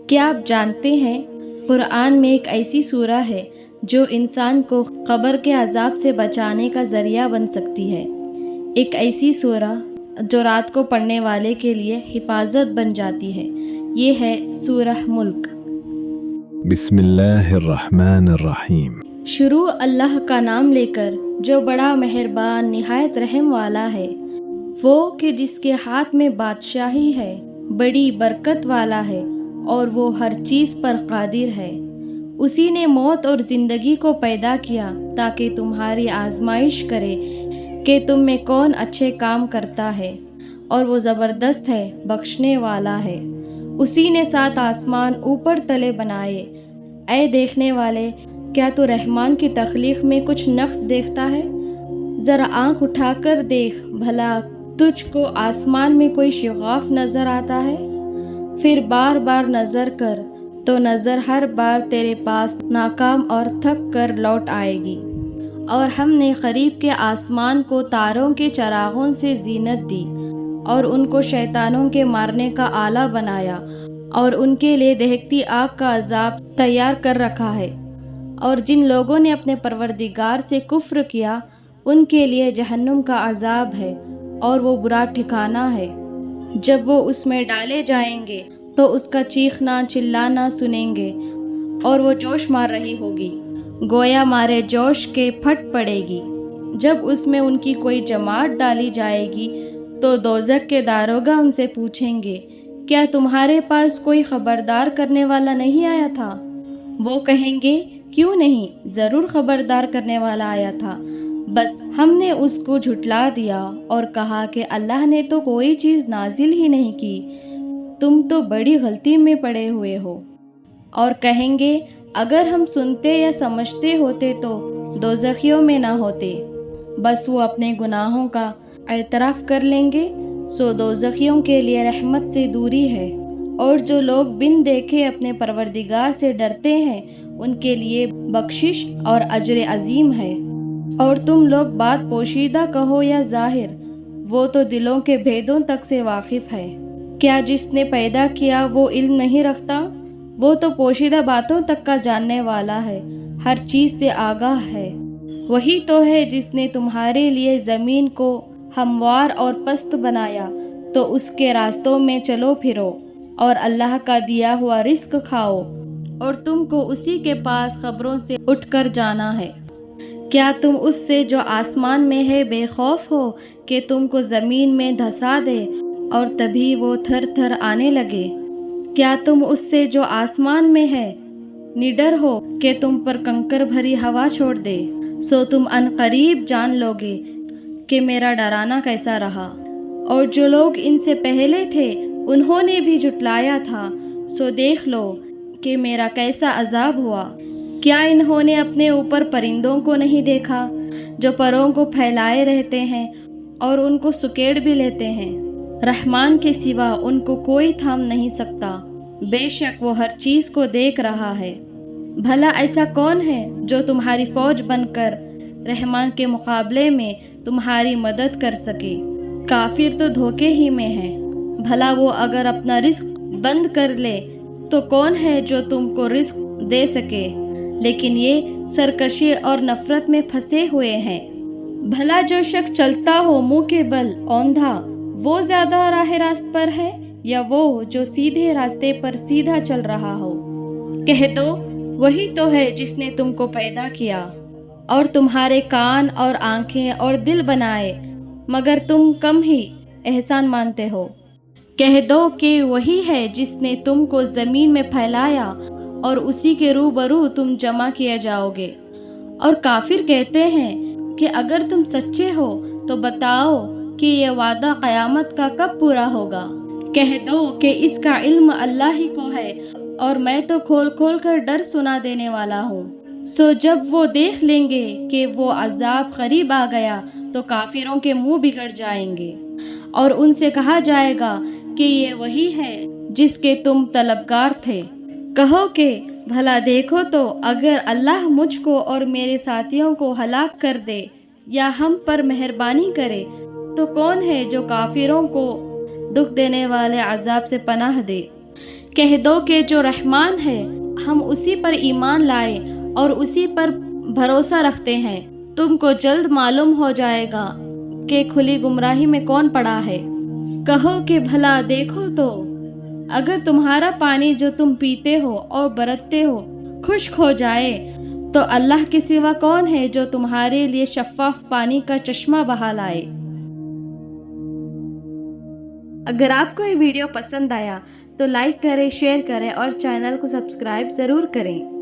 کیا آپ جانتے ہیں قرآن میں ایک ایسی سورہ ہے جو انسان کو قبر کے عذاب سے بچانے کا ذریعہ بن سکتی ہے، ایک ایسی سورہ جو رات کو پڑھنے والے کے لیے حفاظت بن جاتی ہے۔ یہ ہے سورہ ملک۔ بسم اللہ الرحمن الرحیم۔ شروع اللہ کا نام لے کر جو بڑا مہربان نہایت رحم والا ہے، وہ کہ جس کے ہاتھ میں بادشاہی ہے، بڑی برکت والا ہے اور وہ ہر چیز پر قادر ہے۔ اسی نے موت اور زندگی کو پیدا کیا تاکہ تمہاری آزمائش کرے کہ تم میں کون اچھے کام کرتا ہے، اور وہ زبردست ہے، بخشنے والا ہے۔ اسی نے 7 آسمان اوپر تلے بنائے۔ اے دیکھنے والے، کیا تو رحمان کی تخلیق میں کچھ نقص دیکھتا ہے؟ ذرا آنکھ اٹھا کر دیکھ بھلا تجھ کو آسمان میں کوئی شگاف نظر آتا ہے؟ پھر بار بار نظر کر تو نظر ہر بار تیرے پاس ناکام اور تھک کر لوٹ آئے گی۔ اور ہم نے قریب کے آسمان کو تاروں کے چراغوں سے زینت دی اور ان کو شیطانوں کے مارنے کا آلہ بنایا، اور ان کے لیے دہکتی آگ کا عذاب تیار کر رکھا ہے۔ اور جن لوگوں نے اپنے پروردگار سے کفر کیا، ان کے لیے جہنم کا عذاب ہے اور وہ برا ٹھکانہ ہے۔ جب وہ اس میں ڈالے جائیں گے تو اس کا چیخنا چلانا سنیں گے، اور وہ جوش مار رہی ہوگی، گویا مارے جوش کے پھٹ پڑے گی۔ جب اس میں ان کی کوئی جماعت ڈالی جائے گی تو دوزخ کے داروغہ ان سے پوچھیں گے، کیا تمہارے پاس کوئی خبردار کرنے والا نہیں آیا تھا؟ وہ کہیں گے، کیوں نہیں، ضرور خبردار کرنے والا آیا تھا، بس ہم نے اس کو جھٹلا دیا اور کہا کہ اللہ نے تو کوئی چیز نازل ہی نہیں کی، تم تو بڑی غلطی میں پڑے ہوئے ہو۔ اور کہیں گے، اگر ہم سنتے یا سمجھتے ہوتے تو دوزخیوں میں نہ ہوتے۔ بس وہ اپنے گناہوں کا اعتراف کر لیں گے، سو دوزخیوں کے لیے رحمت سے دوری ہے۔ اور جو لوگ بن دیکھے اپنے پروردگار سے ڈرتے ہیں، ان کے لیے بخشش اور اجر عظیم ہے۔ اور تم لوگ بات پوشیدہ کہو یا ظاہر، وہ تو دلوں کے بھیدوں تک سے واقف ہے۔ کیا جس نے پیدا کیا وہ علم نہیں رکھتا؟ وہ تو پوشیدہ باتوں تک کا جاننے والا ہے، ہر چیز سے آگاہ ہے۔ وہی تو ہے جس نے تمہارے لیے زمین کو ہموار اور پست بنایا، تو اس کے راستوں میں چلو پھرو اور اللہ کا دیا ہوا رزق کھاؤ، اور تم کو اسی کے پاس قبروں سے اٹھ کر جانا ہے۔ کیا تم اس سے جو آسمان میں ہے بے خوف ہو کہ تم کو زمین میں دھسا دے اور تبھی وہ تھر تھر آنے لگے؟ کیا تم اس سے جو آسمان میں ہے نڈر ہو کہ تم پر کنکر بھری ہوا چھوڑ دے؟ سو تم عنقریب جان لوگے کہ میرا ڈرانا کیسا رہا۔ اور جو لوگ ان سے پہلے تھے انہوں نے بھی جھٹلایا تھا، سو دیکھ لو کہ میرا کیسا عذاب ہوا۔ کیا انہوں نے اپنے اوپر پرندوں کو نہیں دیکھا جو پروں کو پھیلائے رہتے ہیں اور ان کو سکیڑ بھی لیتے ہیں؟ رحمان کے سوا ان کو کوئی تھام نہیں سکتا، بے شک وہ ہر چیز کو دیکھ رہا ہے۔ بھلا ایسا کون ہے جو تمہاری فوج بن کر رحمان کے مقابلے میں تمہاری مدد کر سکے؟ کافر تو دھوکے ہی میں ہے۔ بھلا وہ اگر اپنا رزق بند کر لے تو کون ہے جو تم کو رزق دے سکے؟ لیکن یہ سرکشی اور نفرت میں پھنسے ہوئے ہیں۔ بھلا جو شخص چلتا ہو منہ کے بل اوندھا، وہ زیادہ راہ راست پر ہے یا وہ جو سیدھے راستے پر سیدھا چل رہا ہو؟ کہہ دو، وہی تو ہے جس نے تم کو پیدا کیا اور تمہارے کان اور آنکھیں اور دل بنائے، مگر تم کم ہی احسان مانتے ہو۔ کہہ دو کہ وہی ہے جس نے تم کو زمین میں پھیلایا اور اسی کے روبرو تم جمع کیے جاؤ گے۔ اور کافر کہتے ہیں کہ اگر تم سچے ہو تو بتاؤ کہ یہ وعدہ قیامت کا کب پورا ہوگا؟ کہہ دو کہ اس کا علم اللہ ہی کو ہے، اور میں تو کھول کھول کر ڈر سنا دینے والا ہوں۔ سو جب وہ دیکھ لیں گے کہ وہ عذاب قریب آ گیا تو کافروں کے منہ بگڑ جائیں گے، اور ان سے کہا جائے گا کہ یہ وہی ہے جس کے تم طلبگار تھے۔ کہو کہ بھلا دیکھو تو اگر اللہ مجھ کو اور میرے ساتھیوں کو ہلاک کر دے یا ہم پر مہربانی کرے تو کون ہے جو کافروں کو دکھ دینے والے عذاب سے پناہ دے؟ کہہ دو کہ جو رحمان ہے ہم اسی پر ایمان لائے اور اسی پر بھروسہ رکھتے ہیں، تم کو جلد معلوم ہو جائے گا کہ کھلی گمراہی میں کون پڑا ہے۔ کہو کہ بھلا دیکھو تو اگر تمہارا پانی جو تم پیتے ہو اور برتتے ہو خشک ہو جائے تو اللہ کے سوا کون ہے جو تمہارے لیے شفاف پانی کا چشمہ بہا لائے۔ اگر آپ کو یہ ویڈیو پسند آیا تو لائک کریں، شیئر کریں اور چینل کو سبسکرائب ضرور کریں۔